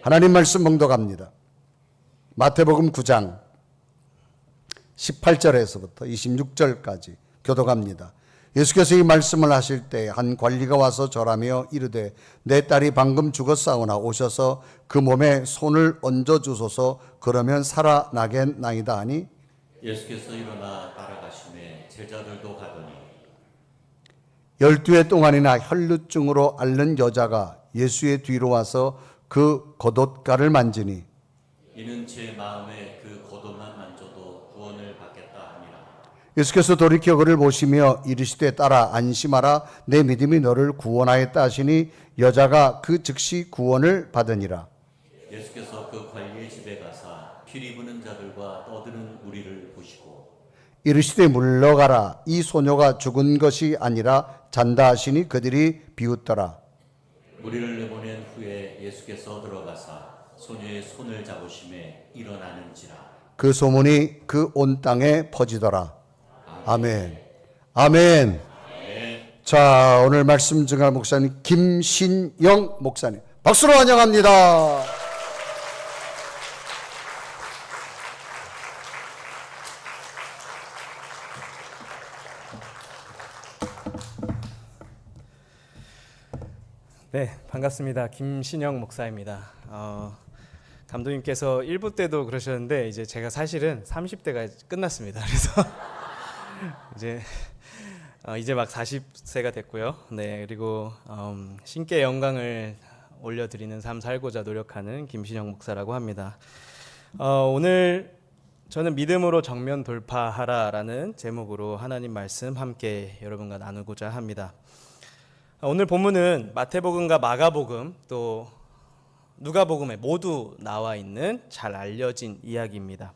하나님 말씀 봉독합니다. 마태복음 9장 18절에서부터 26절까지 교독합니다. 예수께서 이 말씀을 하실 때 한 관리가 와서 절하며 이르되 내 딸이 방금 죽었사오나 오셔서 그 몸에 손을 얹어 주소서 그러면 살아나겠나이다 하니 예수께서 일어나 따라가시매 제자들도 가더니 12해 동안이나 혈루증으로 앓는 여자가 예수의 뒤로 와서 그 겉옷가를 만지니 이는 제 마음에 그 겉옷만 만져도 구원을 받겠다 하니라. 예수께서 돌이켜 그를 보시며 이르시되 딸아 안심하라 내 믿음이 너를 구원하였다 하시니 여자가 그 즉시 구원을 받으니라. 예수께서 그 관리의 집에 가사 피리 부는 자들과 떠드는 무리를 보시고 이르시되 물러가라 이 소녀가 죽은 것이 아니라 잔다 하시니 그들이 비웃더라. 무리를 내보낸 후에 예수께서 들어가사 소녀의 손을 잡으심에 일어나는지라. 그 소문이 그 온 땅에 퍼지더라. 아멘. 아멘. 자, 오늘 말씀 증할 목사님 김신영 목사님 박수로 환영합니다. 네, 반갑습니다. 김신영 목사입니다. 감독님께서 1부 때도 그러셨는데 이제 제가 사실은 30대가 끝났습니다. 그래서 이제 막 40세가 됐고요. 네, 그리고 신께 영광을 올려드리는 삶 살고자 노력하는 김신영 목사라고 합니다. 오늘 저는 믿음으로 정면 돌파하라라는 제목으로 하나님 말씀 함께 여러분과 나누고자 합니다. 오늘 본문은 마태복음과 마가복음 또 누가복음에 모두 나와 있는 잘 알려진 이야기입니다.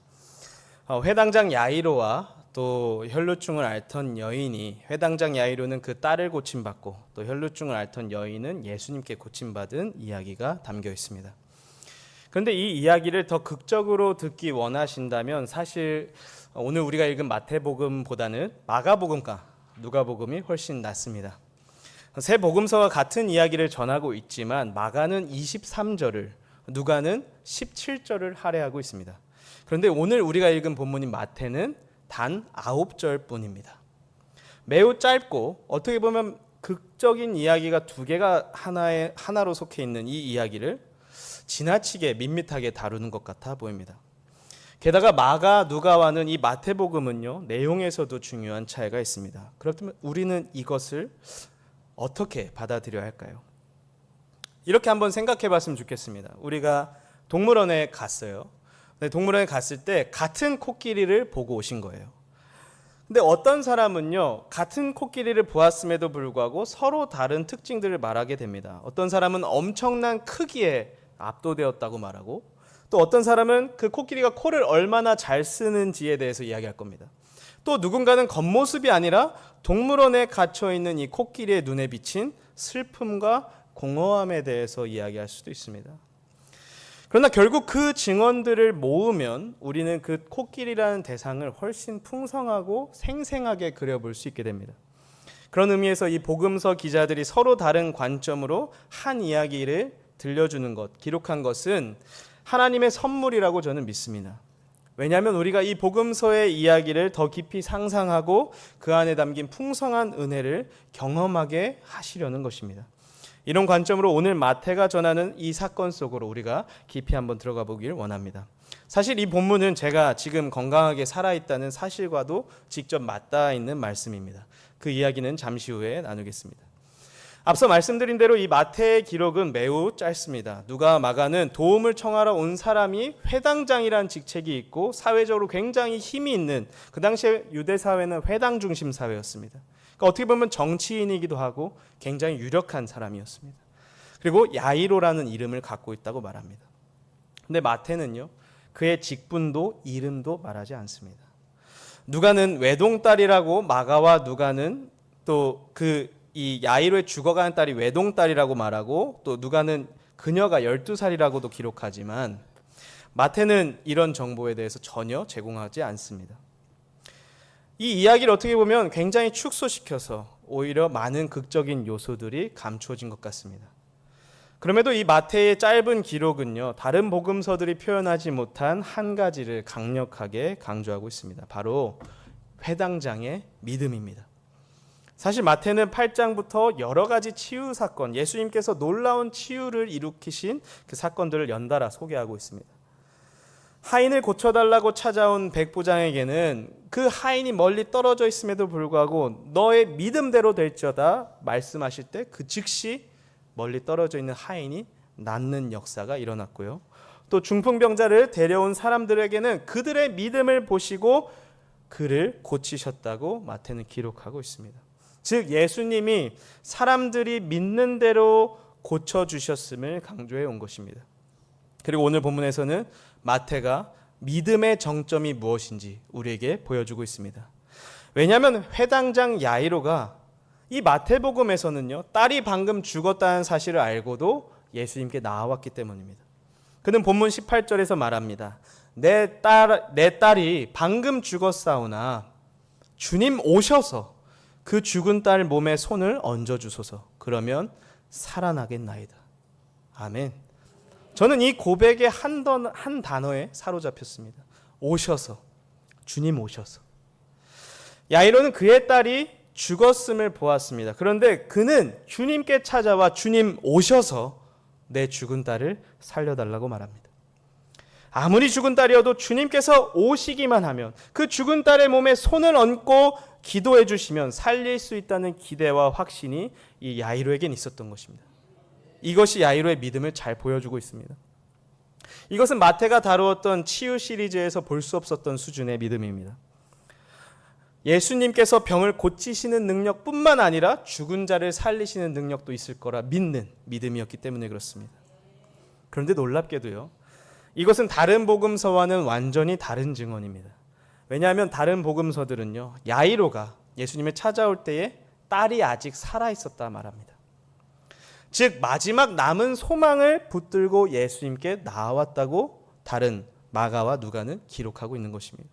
회당장 야이로와 또 혈루증을 앓던 여인이 회당장 야이로는 그 딸을 고침받고 또 혈루증을 앓던 여인은 예수님께 고침받은 이야기가 담겨 있습니다. 그런데 이 이야기를 더 극적으로 듣기 원하신다면 사실 오늘 우리가 읽은 마태복음보다는 마가복음과 누가복음이 훨씬 낫습니다. 세 복음서가 같은 이야기를 전하고 있지만 마가는 23절을 누가는 17절을 할애하고 있습니다. 그런데 오늘 우리가 읽은 본문인 마태는 단 9절 뿐입니다. 매우 짧고 어떻게 보면 극적인 이야기가 두 개가 하나로 속해 있는 이 이야기를 지나치게 밋밋하게 다루는 것 같아 보입니다. 게다가 마가, 누가와는 이 마태복음은요 내용에서도 중요한 차이가 있습니다. 그렇다면 우리는 이것을 어떻게 받아들여야 할까요? 이렇게 한번 생각해 봤으면 좋겠습니다. 우리가 동물원에 갔어요. 동물원에 갔을 때 같은 코끼리를 보고 오신 거예요. 근데 어떤 사람은요, 같은 코끼리를 보았음에도 불구하고 서로 다른 특징들을 말하게 됩니다. 어떤 사람은 엄청난 크기에 압도되었다고 말하고, 또 어떤 사람은 그 코끼리가 코를 얼마나 잘 쓰는지에 대해서 이야기할 겁니다. 또 누군가는 겉모습이 아니라 동물원에 갇혀있는 이 코끼리의 눈에 비친 슬픔과 공허함에 대해서 이야기할 수도 있습니다. 그러나 결국 그 증언들을 모으면 우리는 그 코끼리라는 대상을 훨씬 풍성하고 생생하게 그려볼 수 있게 됩니다. 그런 의미에서 이 복음서 기자들이 서로 다른 관점으로 한 이야기를 들려주는 것, 기록한 것은 하나님의 선물이라고 저는 믿습니다. 왜냐하면 우리가 이 복음서의 이야기를 더 깊이 상상하고 그 안에 담긴 풍성한 은혜를 경험하게 하시려는 것입니다. 이런 관점으로 오늘 마태가 전하는 이 사건 속으로 우리가 깊이 한번 들어가 보길 원합니다. 사실 이 본문은 제가 지금 건강하게 살아있다는 사실과도 직접 맞닿아 있는 말씀입니다. 그 이야기는 잠시 후에 나누겠습니다. 앞서 말씀드린 대로 이 마태의 기록은 매우 짧습니다. 누가 마가는 도움을 청하러 온 사람이 회당장이라는 직책이 있고 사회적으로 굉장히 힘이 있는, 그 당시에 유대 사회는 회당 중심 사회였습니다. 그러니까 어떻게 보면 정치인이기도 하고 굉장히 유력한 사람이었습니다. 그리고 야이로라는 이름을 갖고 있다고 말합니다. 근데 마태는요, 그의 직분도 이름도 말하지 않습니다. 누가는 외동딸이라고, 마가와 누가는 또 이 야이로의 죽어가는 딸이 외동딸이라고 말하고, 또 누가는 그녀가 12살이라고도 기록하지만 마태는 이런 정보에 대해서 전혀 제공하지 않습니다. 이 이야기를 어떻게 보면 굉장히 축소시켜서 오히려 많은 극적인 요소들이 감추어진 것 같습니다. 그럼에도 이 마태의 짧은 기록은요, 다른 복음서들이 표현하지 못한 한 가지를 강력하게 강조하고 있습니다. 바로 회당장의 믿음입니다. 사실 마태는 8장부터 여러 가지 치유 사건, 예수님께서 놀라운 치유를 일으키신 그 사건들을 연달아 소개하고 있습니다. 하인을 고쳐달라고 찾아온 백부장에게는 그 하인이 멀리 떨어져 있음에도 불구하고 너의 믿음대로 될지어다 말씀하실 때 그 즉시 멀리 떨어져 있는 하인이 낫는 역사가 일어났고요. 또 중풍병자를 데려온 사람들에게는 그들의 믿음을 보시고 그를 고치셨다고 마태는 기록하고 있습니다. 즉 예수님이 사람들이 믿는 대로 고쳐주셨음을 강조해 온 것입니다. 그리고 오늘 본문에서는 마태가 믿음의 정점이 무엇인지 우리에게 보여주고 있습니다. 왜냐하면 회당장 야이로가 이 마태복음에서는요, 딸이 방금 죽었다는 사실을 알고도 예수님께 나아왔기 때문입니다. 그는 본문 18절에서 말합니다. 내 딸이 방금 죽었사오나 주님 오셔서 그 죽은 딸 몸에 손을 얹어주소서. 그러면 살아나겠나이다. 아멘. 저는 이 고백의 한 단어에 사로잡혔습니다. 오셔서. 주님 오셔서. 야이로는 그의 딸이 죽었음을 보았습니다. 그런데 그는 주님께 찾아와 주님 오셔서 내 죽은 딸을 살려달라고 말합니다. 아무리 죽은 딸이어도 주님께서 오시기만 하면 그 죽은 딸의 몸에 손을 얹고 기도해 주시면 살릴 수 있다는 기대와 확신이 이 야이로에겐 있었던 것입니다. 이것이 야이로의 믿음을 잘 보여주고 있습니다. 이것은 마태가 다루었던 치유 시리즈에서 볼 수 없었던 수준의 믿음입니다. 예수님께서 병을 고치시는 능력뿐만 아니라 죽은 자를 살리시는 능력도 있을 거라 믿는 믿음이었기 때문에 그렇습니다. 그런데 놀랍게도요, 이것은 다른 복음서와는 완전히 다른 증언입니다. 왜냐하면 다른 복음서들은요, 야이로가 예수님을 찾아올 때에 딸이 아직 살아있었다 말합니다. 즉 마지막 남은 소망을 붙들고 예수님께 나왔다고 다른 마가와 누가는 기록하고 있는 것입니다.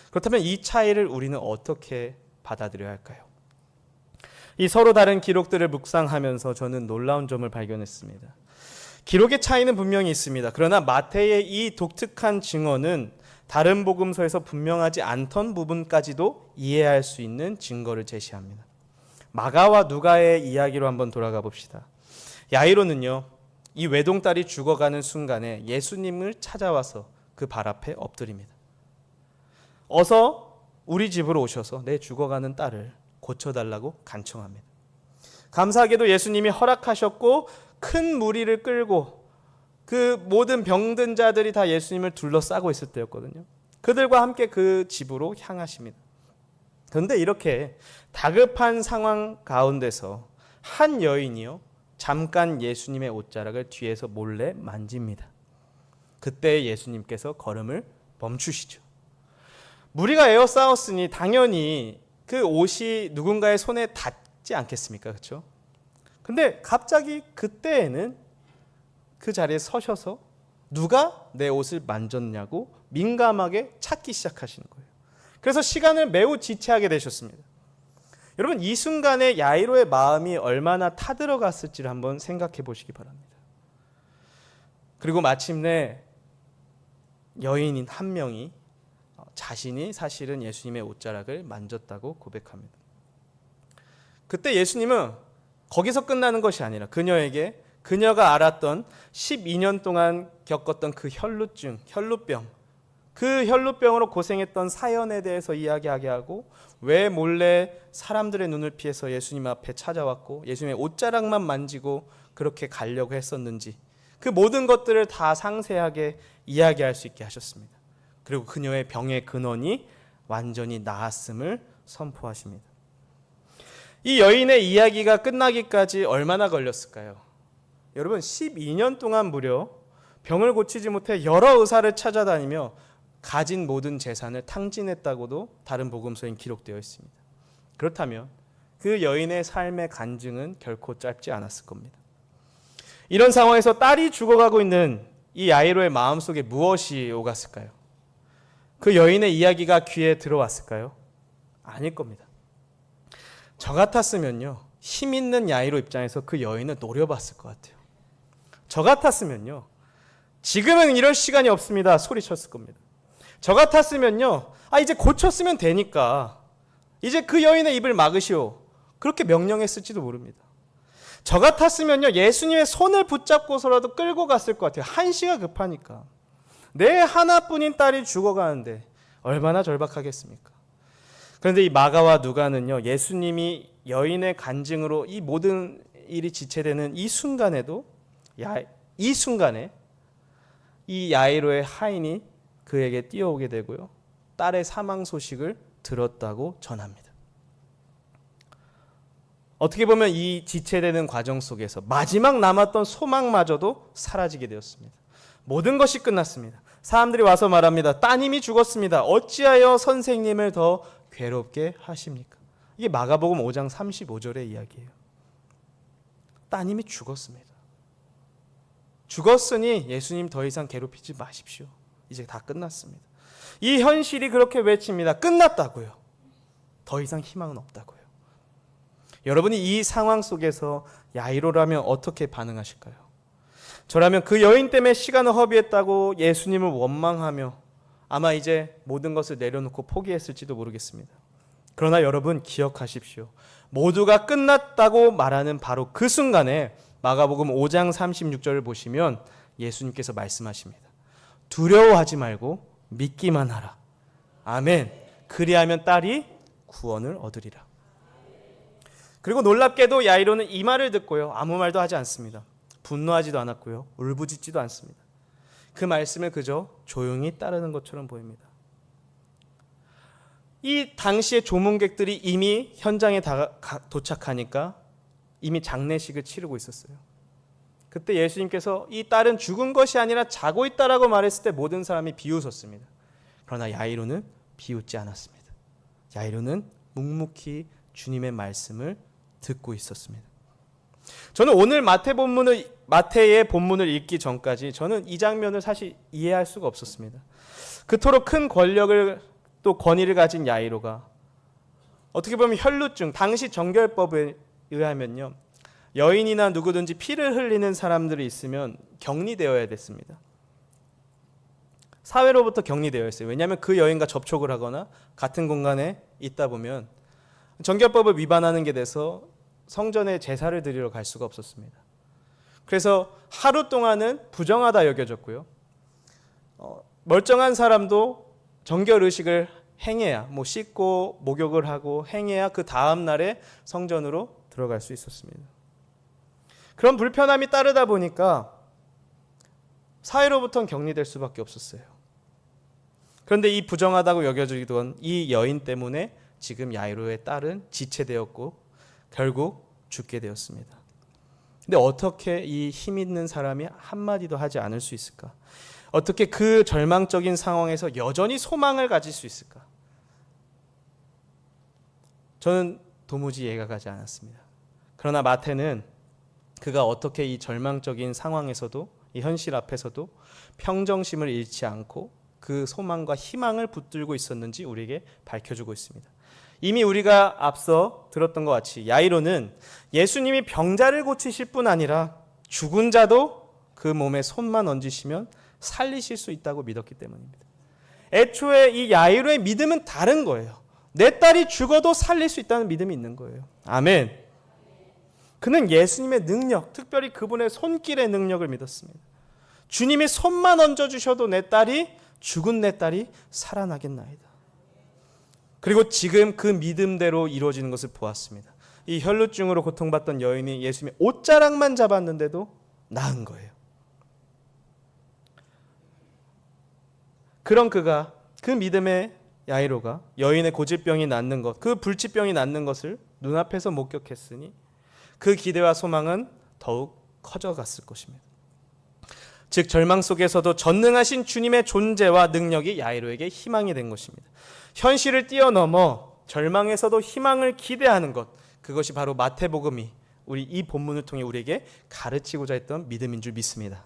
그렇다면 이 차이를 우리는 어떻게 받아들여야 할까요? 이 서로 다른 기록들을 묵상하면서 저는 놀라운 점을 발견했습니다. 기록의 차이는 분명히 있습니다. 그러나 마태의 이 독특한 증언은 다른 복음서에서 분명하지 않던 부분까지도 이해할 수 있는 증거를 제시합니다. 마가와 누가의 이야기로 한번 돌아가 봅시다. 야이로는요, 이 외동딸이 죽어가는 순간에 예수님을 찾아와서 그 발 앞에 엎드립니다. 어서 우리 집으로 오셔서 내 죽어가는 딸을 고쳐달라고 간청합니다. 감사하게도 예수님이 허락하셨고 큰 무리를 끌고 그 모든 병든 자들이 다 예수님을 둘러싸고 있을 때였거든요. 그들과 함께 그 집으로 향하십니다. 그런데 이렇게 다급한 상황 가운데서 한 여인이요, 잠깐 예수님의 옷자락을 뒤에서 몰래 만집니다. 그때 예수님께서 걸음을 멈추시죠. 무리가 에워싸웠으니 당연히 그 옷이 누군가의 손에 닿지 않겠습니까? 그렇죠? 근데 갑자기 그때에는 그 자리에 서셔서 누가 내 옷을 만졌냐고 민감하게 찾기 시작하시는 거예요. 그래서 시간을 매우 지체하게 되셨습니다. 여러분, 이 순간에 야이로의 마음이 얼마나 타들어갔을지를 한번 생각해 보시기 바랍니다. 그리고 마침내 여인인 한 명이 자신이 사실은 예수님의 옷자락을 만졌다고 고백합니다. 그때 예수님은 거기서 끝나는 것이 아니라 그녀에게 그녀가 알았던 12년 동안 겪었던 그 혈루증, 혈루병, 그 혈루병으로 고생했던 사연에 대해서 이야기하게 하고 왜 몰래 사람들의 눈을 피해서 예수님 앞에 찾아왔고 예수님의 옷자락만 만지고 그렇게 가려고 했었는지 그 모든 것들을 다 상세하게 이야기할 수 있게 하셨습니다. 그리고 그녀의 병의 근원이 완전히 나았음을 선포하십니다. 이 여인의 이야기가 끝나기까지 얼마나 걸렸을까요? 여러분, 12년 동안 무려 병을 고치지 못해 여러 의사를 찾아다니며 가진 모든 재산을 탕진했다고도 다른 복음서엔 기록되어 있습니다. 그렇다면 그 여인의 삶의 간증은 결코 짧지 않았을 겁니다. 이런 상황에서 딸이 죽어가고 있는 이 야이로의 마음속에 무엇이 오갔을까요? 그 여인의 이야기가 귀에 들어왔을까요? 아닐 겁니다. 저 같았으면요, 힘 있는 야이로 입장에서 그 여인을 노려봤을 것 같아요. 저 같았으면요, 지금은 이럴 시간이 없습니다 소리쳤을 겁니다. 저 같았으면요, 이제 고쳤으면 되니까 이제 그 여인의 입을 막으시오, 그렇게 명령했을지도 모릅니다. 저 같았으면요, 예수님의 손을 붙잡고서라도 끌고 갔을 것 같아요. 한시가 급하니까. 내 하나뿐인 딸이 죽어가는데 얼마나 절박하겠습니까? 그런데 이 마가와 누가는요, 예수님이 여인의 간증으로 이 모든 일이 지체되는 이 순간에도, 이 순간에 이 야이로의 하인이 그에게 뛰어오게 되고요, 딸의 사망 소식을 들었다고 전합니다. 어떻게 보면 이 지체되는 과정 속에서 마지막 남았던 소망마저도 사라지게 되었습니다. 모든 것이 끝났습니다. 사람들이 와서 말합니다. 따님이 죽었습니다. 어찌하여 선생님을 더 괴롭게 하십니까? 이게 마가복음 5장 35절의 이야기예요. 따님이 죽었습니다. 죽었으니 예수님 더 이상 괴롭히지 마십시오. 이제 다 끝났습니다. 이 현실이 그렇게 외칩니다. 끝났다고요. 더 이상 희망은 없다고요. 여러분이 이 상황 속에서 야이로라면 어떻게 반응하실까요? 저라면 그 여인 때문에 시간을 허비했다고 예수님을 원망하며 아마 이제 모든 것을 내려놓고 포기했을지도 모르겠습니다. 그러나 여러분 기억하십시오. 모두가 끝났다고 말하는 바로 그 순간에 마가복음 5장 36절을 보시면 예수님께서 말씀하십니다. 두려워하지 말고 믿기만 하라. 아멘. 그리하면 딸이 구원을 얻으리라. 그리고 놀랍게도 야이로는 이 말을 듣고요, 아무 말도 하지 않습니다. 분노하지도 않았고요, 울부짖지도 않습니다. 그 말씀을 그저 조용히 따르는 것처럼 보입니다. 이 당시의 조문객들이 이미 현장에 도착하니까 이미 장례식을 치르고 있었어요. 그때 예수님께서 이 딸은 죽은 것이 아니라 자고 있다라고 말했을 때 모든 사람이 비웃었습니다. 그러나 야이로는 비웃지 않았습니다. 야이로는 묵묵히 주님의 말씀을 듣고 있었습니다. 저는 오늘 마태의 본문을 읽기 전까지 저는 이 장면을 사실 이해할 수가 없었습니다. 그토록 큰 권력을 또 권위를 가진 야이로가 어떻게 보면 혈루증, 당시 정결법에 의하면요, 여인이나 누구든지 피를 흘리는 사람들이 있으면 격리되어야 됐습니다. 사회로부터 격리되어 있어요. 왜냐하면 그 여인과 접촉을 하거나 같은 공간에 있다 보면 정결법을 위반하는 게 돼서 성전에 제사를 드리러 갈 수가 없었습니다. 그래서 하루 동안은 부정하다 여겨졌고요, 멀쩡한 사람도 정결 의식을 행해야, 씻고 목욕을 하고 행해야 그 다음 날에 성전으로 들어갈 수 있었습니다. 그런 불편함이 따르다 보니까 사회로부터는 격리될 수밖에 없었어요. 그런데 이 부정하다고 여겨지던 이 여인 때문에 지금 야이로의 딸은 지체되었고 결국 죽게 되었습니다. 근데 어떻게 이 힘 있는 사람이 한마디도 하지 않을 수 있을까? 어떻게 그 절망적인 상황에서 여전히 소망을 가질 수 있을까? 저는 도무지 이해가 가지 않았습니다. 그러나 마태는 그가 어떻게 이 절망적인 상황에서도, 이 현실 앞에서도 평정심을 잃지 않고 그 소망과 희망을 붙들고 있었는지 우리에게 밝혀주고 있습니다. 이미 우리가 앞서 들었던 것 같이 야이로는 예수님이 병자를 고치실 뿐 아니라 죽은 자도 그 몸에 손만 얹으시면 살리실 수 있다고 믿었기 때문입니다. 애초에 이 야이로의 믿음은 다른 거예요. 내 딸이 죽어도 살릴 수 있다는 믿음이 있는 거예요. 아멘. 그는 예수님의 능력, 특별히 그분의 손길의 능력을 믿었습니다. 주님이 손만 얹어주셔도 죽은 내 딸이 살아나겠나이다. 그리고 지금 그 믿음대로 이루어지는 것을 보았습니다. 이 혈루증으로 고통받던 여인이 예수님의 옷자락만 잡았는데도 나은 거예요. 그런 그가, 그 믿음의 야이로가 여인의 고질병이 낫는 것, 그 불치병이 낫는 것을 눈앞에서 목격했으니 그 기대와 소망은 더욱 커져갔을 것입니다. 즉 절망 속에서도 전능하신 주님의 존재와 능력이 야이로에게 희망이 된 것입니다. 현실을 뛰어넘어 절망에서도 희망을 기대하는 것, 그것이 바로 마태복음이 우리 이 본문을 통해 우리에게 가르치고자 했던 믿음인 줄 믿습니다.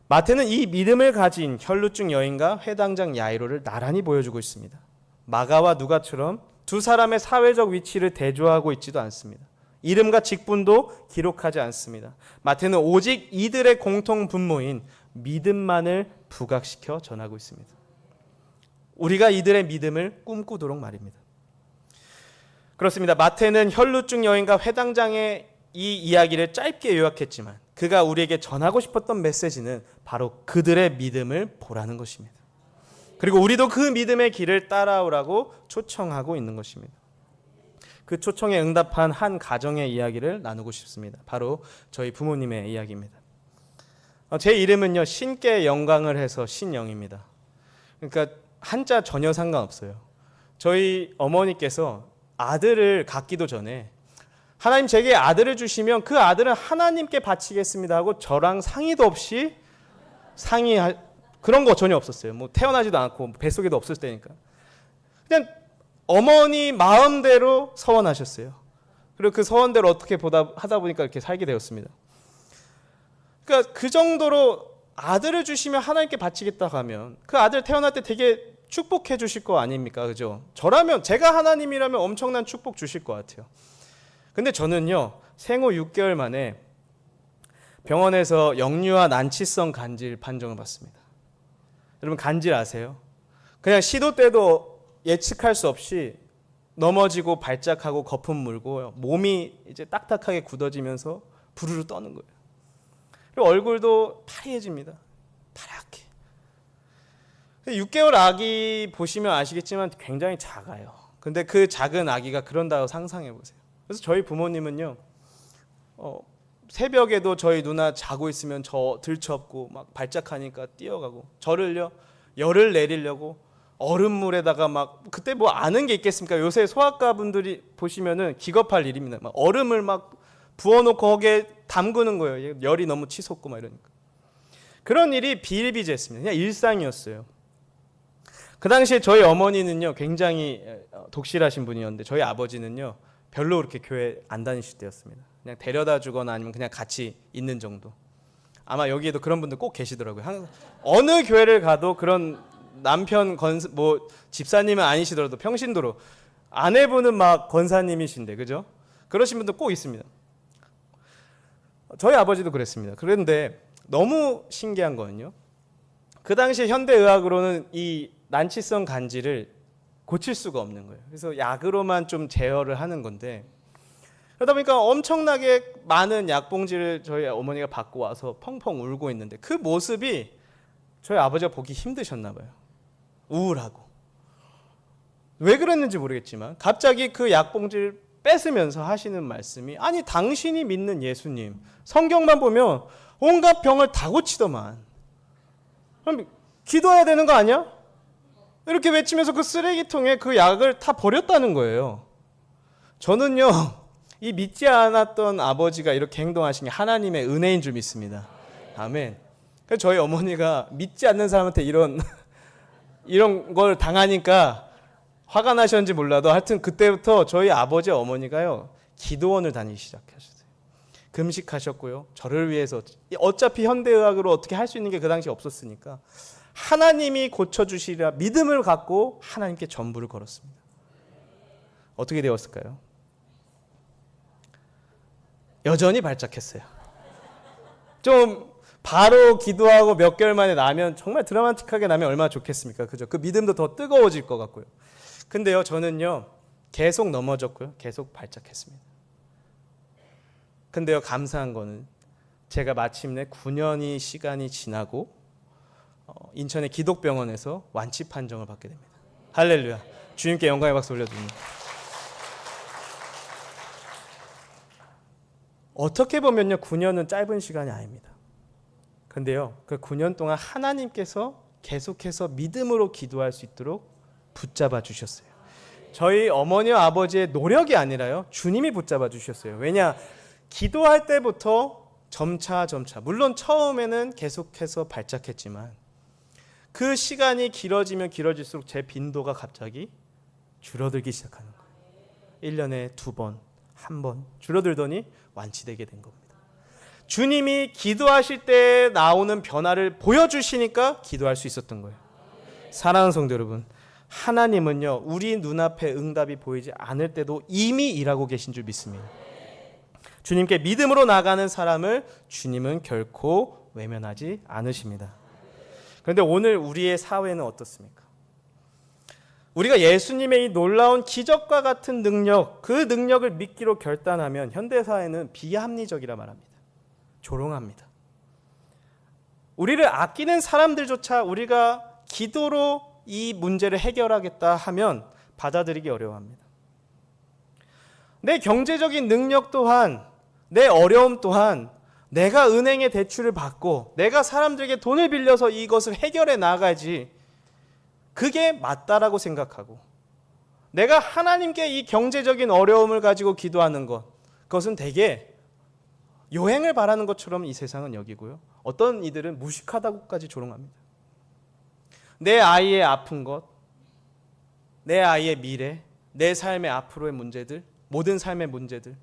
마태는 이 믿음을 가진 혈루증 여인과 회당장 야이로를 나란히 보여주고 있습니다. 마가와 누가처럼 두 사람의 사회적 위치를 대조하고 있지도 않습니다. 이름과 직분도 기록하지 않습니다. 마태는 오직 이들의 공통 분모인 믿음만을 부각시켜 전하고 있습니다. 우리가 이들의 믿음을 꿈꾸도록 말입니다. 그렇습니다. 마태는 혈루증 여인과 회당장의 이 이야기를 짧게 요약했지만 그가 우리에게 전하고 싶었던 메시지는 바로 그들의 믿음을 보라는 것입니다. 그리고 우리도 그 믿음의 길을 따라오라고 초청하고 있는 것입니다. 그 초청에 응답한 한 가정의 이야기를 나누고 싶습니다. 바로 저희 부모님의 이야기입니다. 제 이름은요, 신께 영광을 해서 신영입니다. 그러니까 한자 전혀 상관없어요. 저희 어머니께서 아들을 갖기도 전에 하나님 제게 아들을 주시면 그 아들은 하나님께 바치겠습니다 하고 저랑 상의도 없이 그런 거 전혀 없었어요. 뭐 태어나지도 않고 뱃속에도 없을 때니까. 그냥 어머니 마음대로 서원하셨어요. 그리고 그 서원대로 어떻게 하다 보니까 이렇게 살게 되었습니다. 그러니까 그 정도로 아들을 주시면 하나님께 바치겠다 하면 그 아들 태어날 때 되게 축복해 주실 거 아닙니까? 그죠? 저라면 제가 하나님이라면 엄청난 축복 주실 것 같아요. 근데 저는요, 생후 6개월 만에 병원에서 역류와 난치성 간질 판정을 받습니다. 여러분 간질 아세요? 그냥 시도 때도 예측할 수 없이 넘어지고 발작하고 거품 물고 몸이 이제 딱딱하게 굳어지면서 부르르 떠는 거예요. 그리고 얼굴도 파리해집니다. 파랗게. 6개월 아기 보시면 아시겠지만 굉장히 작아요. 근데 그 작은 아기가 그런다고 상상해 보세요. 그래서 저희 부모님은요, 새벽에도 저희 누나 자고 있으면 저 들쳐업고 막 발작하니까 뛰어가고 저를요 열을 내리려고 얼음물에다가 막 그때 뭐 아는 게 있겠습니까? 요새 소아과 분들이 보시면은 기겁할 일입니다. 막 얼음을 막 부어놓고 거기에 담그는 거예요. 열이 너무 치솟고 막 이러니까. 그런 일이 비일비재했습니다. 그냥 일상이었어요. 그 당시에 저희 어머니는요 굉장히 독실하신 분이었는데 저희 아버지는요 별로 그렇게 교회 안 다니실 때였습니다. 그냥 데려다 주거나 아니면 그냥 같이 있는 정도. 아마 여기에도 그런 분들 꼭 계시더라고요. 항상 어느 교회를 가도 그런 남편 뭐 집사님은 아니시더라도 평신도로 아내분은 막 권사님이신데 그죠? 그러신 분들 꼭 있습니다. 저희 아버지도 그랬습니다. 그런데 너무 신기한 거는요. 그 당시 현대의학으로는 이 난치성 간질을 고칠 수가 없는 거예요. 그래서 약으로만 좀 제어를 하는 건데 그러다 보니까 엄청나게 많은 약봉지를 저희 어머니가 받고 와서 펑펑 울고 있는데 그 모습이 저희 아버지가 보기 힘드셨나 봐요. 우울하고. 왜 그랬는지 모르겠지만 갑자기 그 약봉지를 뺏으면서 하시는 말씀이 아니 당신이 믿는 예수님 성경만 보면 온갖 병을 다 고치더만 그럼 기도해야 되는 거 아니야? 이렇게 외치면서 그 쓰레기통에 그 약을 다 버렸다는 거예요. 저는요 이 믿지 않았던 아버지가 이렇게 행동하신 게 하나님의 은혜인 줄 믿습니다. 아멘. 그래서 저희 어머니가 믿지 않는 사람한테 이런 걸 당하니까 화가 나셨는지 몰라도 하여튼 그때부터 저희 아버지 어머니가요 기도원을 다니기 시작하셨어요. 금식하셨고요. 저를 위해서 어차피 현대의학으로 어떻게 할 수 있는 게 그 당시 없었으니까 하나님이 고쳐주시리라 믿음을 갖고 하나님께 전부를 걸었습니다. 어떻게 되었을까요? 여전히 발작했어요. 좀 바로 기도하고 몇 개월 만에 나면 정말 드라마틱하게 나면 얼마나 좋겠습니까? 그죠? 그 믿음도 더 뜨거워질 것 같고요. 근데요, 저는요, 계속 넘어졌고요. 계속 발작했습니다. 근데요, 감사한 거는 제가 마침내 9년이 시간이 지나고 인천의 기독병원에서 완치 판정을 받게 됩니다. 할렐루야. 주님께 영광의 박수 올려드립니다. 어떻게 보면요, 9년은 짧은 시간이 아닙니다. 근데요, 그 9년 동안 하나님께서 계속해서 믿음으로 기도할 수 있도록 붙잡아 주셨어요. 저희 어머니와 아버지의 노력이 아니라요, 주님이 붙잡아 주셨어요. 왜냐, 기도할 때부터 점차 물론 처음에는 계속해서 발작했지만 그 시간이 길어지면 길어질수록 제 빈도가 갑자기 줄어들기 시작하는 거예요. 1년에 2번, 1번 줄어들더니 완치되게 된 겁니다. 주님이 기도하실 때 나오는 변화를 보여주시니까 기도할 수 있었던 거예요. 사랑하는 성도 여러분, 하나님은요 우리 눈앞에 응답이 보이지 않을 때도 이미 일하고 계신 줄 믿습니다. 주님께 믿음으로 나가는 사람을 주님은 결코 외면하지 않으십니다. 그런데 오늘 우리의 사회는 어떻습니까? 우리가 예수님의 이 놀라운 기적과 같은 능력, 그 능력을 믿기로 결단하면 현대사회는 비합리적이라 말합니다. 조롱합니다. 우리를 아끼는 사람들조차 우리가 기도로 이 문제를 해결하겠다 하면 받아들이기 어려워합니다. 내 경제적인 능력 또한, 내 어려움 또한 내가 은행에 대출을 받고 내가 사람들에게 돈을 빌려서 이것을 해결해 나가야지, 그게 맞다라고 생각하고, 내가 하나님께 이 경제적인 어려움을 가지고 기도하는 것, 그것은 되게 요행을 바라는 것처럼 이 세상은 여기고요. 어떤 이들은 무식하다고까지 조롱합니다. 내 아이의 아픈 것, 내 아이의 미래, 내 삶의 앞으로의 문제들, 모든 삶의 문제들,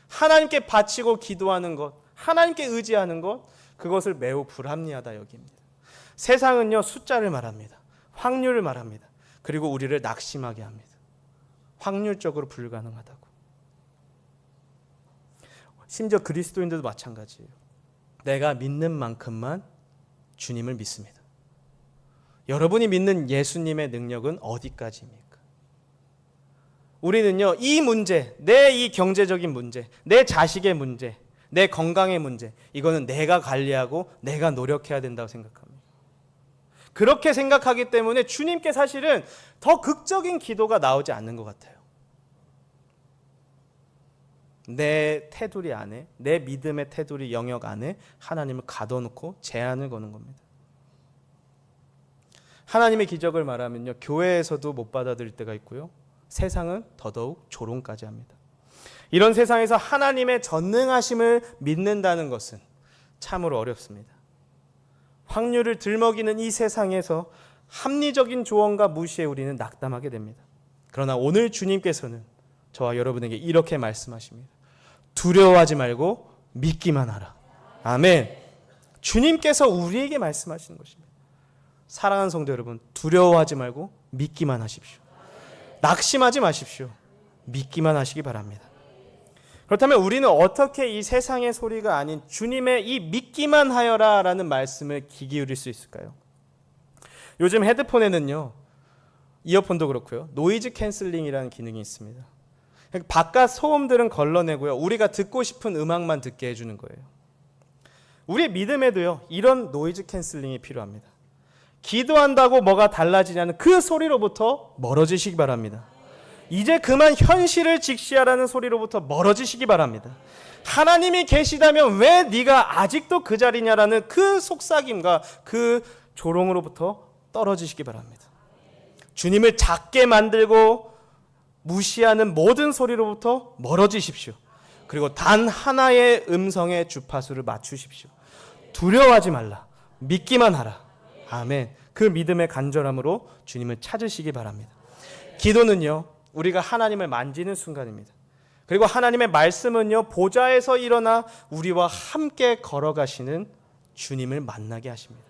하나님께 바치고 기도하는 것, 하나님께 의지하는 것, 그것을 매우 불합리하다 여깁니다. 세상은요, 숫자를 말합니다. 확률을 말합니다. 그리고 우리를 낙심하게 합니다. 확률적으로 불가능하다고. 심지어 그리스도인들도 마찬가지예요. 내가 믿는 만큼만 주님을 믿습니다. 여러분이 믿는 예수님의 능력은 어디까지입니까? 우리는요, 이 문제, 내 이 경제적인 문제, 내 자식의 문제, 내 건강의 문제, 이거는 내가 관리하고 내가 노력해야 된다고 생각합니다. 그렇게 생각하기 때문에 주님께 사실은 더 극적인 기도가 나오지 않는 것 같아요. 내 테두리 안에, 내 믿음의 테두리 영역 안에 하나님을 가둬놓고 제한을 거는 겁니다. 하나님의 기적을 말하면요, 교회에서도 못 받아들일 때가 있고요, 세상은 더더욱 조롱까지 합니다. 이런 세상에서 하나님의 전능하심을 믿는다는 것은 참으로 어렵습니다. 확률을 들먹이는 이 세상에서 합리적인 조언과 무시에 우리는 낙담하게 됩니다. 그러나 오늘 주님께서는 저와 여러분에게 이렇게 말씀하십니다. 두려워하지 말고 믿기만 하라. 아멘. 주님께서 우리에게 말씀하시는 것입니다. 사랑하는 성도 여러분, 두려워하지 말고 믿기만 하십시오. 낙심하지 마십시오. 믿기만 하시기 바랍니다. 그렇다면 우리는 어떻게 이 세상의 소리가 아닌 주님의 이 믿기만 하여라 라는 말씀을 귀 기울일 수 있을까요? 요즘 헤드폰에는요, 이어폰도 그렇고요, 노이즈 캔슬링이라는 기능이 있습니다. 바깥 소음들은 걸러내고요, 우리가 듣고 싶은 음악만 듣게 해주는 거예요. 우리의 믿음에도요, 이런 노이즈 캔슬링이 필요합니다. 기도한다고 뭐가 달라지냐는 그 소리로부터 멀어지시기 바랍니다. 이제 그만 현실을 직시하라는 소리로부터 멀어지시기 바랍니다. 하나님이 계시다면 왜 네가 아직도 그 자리냐라는 그 속삭임과 그 조롱으로부터 떨어지시기 바랍니다. 주님을 작게 만들고 무시하는 모든 소리로부터 멀어지십시오. 그리고 단 하나의 음성의 주파수를 맞추십시오. 두려워하지 말라. 믿기만 하라. 아멘. 그 믿음의 간절함으로 주님을 찾으시기 바랍니다. 기도는요, 우리가 하나님을 만지는 순간입니다. 그리고 하나님의 말씀은요, 보좌에서 일어나 우리와 함께 걸어가시는 주님을 만나게 하십니다.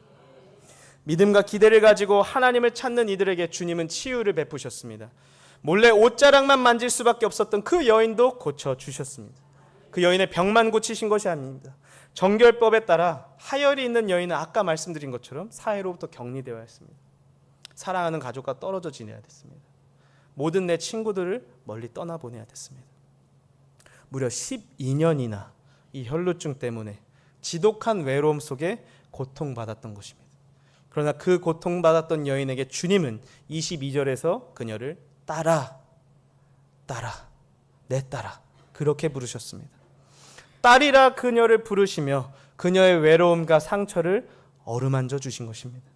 믿음과 기대를 가지고 하나님을 찾는 이들에게 주님은 치유를 베푸셨습니다. 몰래 옷자락만 만질 수밖에 없었던 그 여인도 고쳐주셨습니다. 그 여인의 병만 고치신 것이 아닙니다. 정결법에 따라 하열이 있는 여인은 아까 말씀드린 것처럼 사회로부터 격리되어야 했습니다. 사랑하는 가족과 떨어져 지내야 됐습니다. 모든 내 친구들을 멀리 떠나보내야 됐습니다. 무려 12년이나 이 혈루증 때문에 지독한 외로움 속에 고통받았던 것입니다. 그러나 그 고통받았던 여인에게 주님은 22절에서 그녀를 딸아, 딸아, 내 딸아, 그렇게 부르셨습니다. 딸이라 그녀를 부르시며 그녀의 외로움과 상처를 어루만져 주신 것입니다.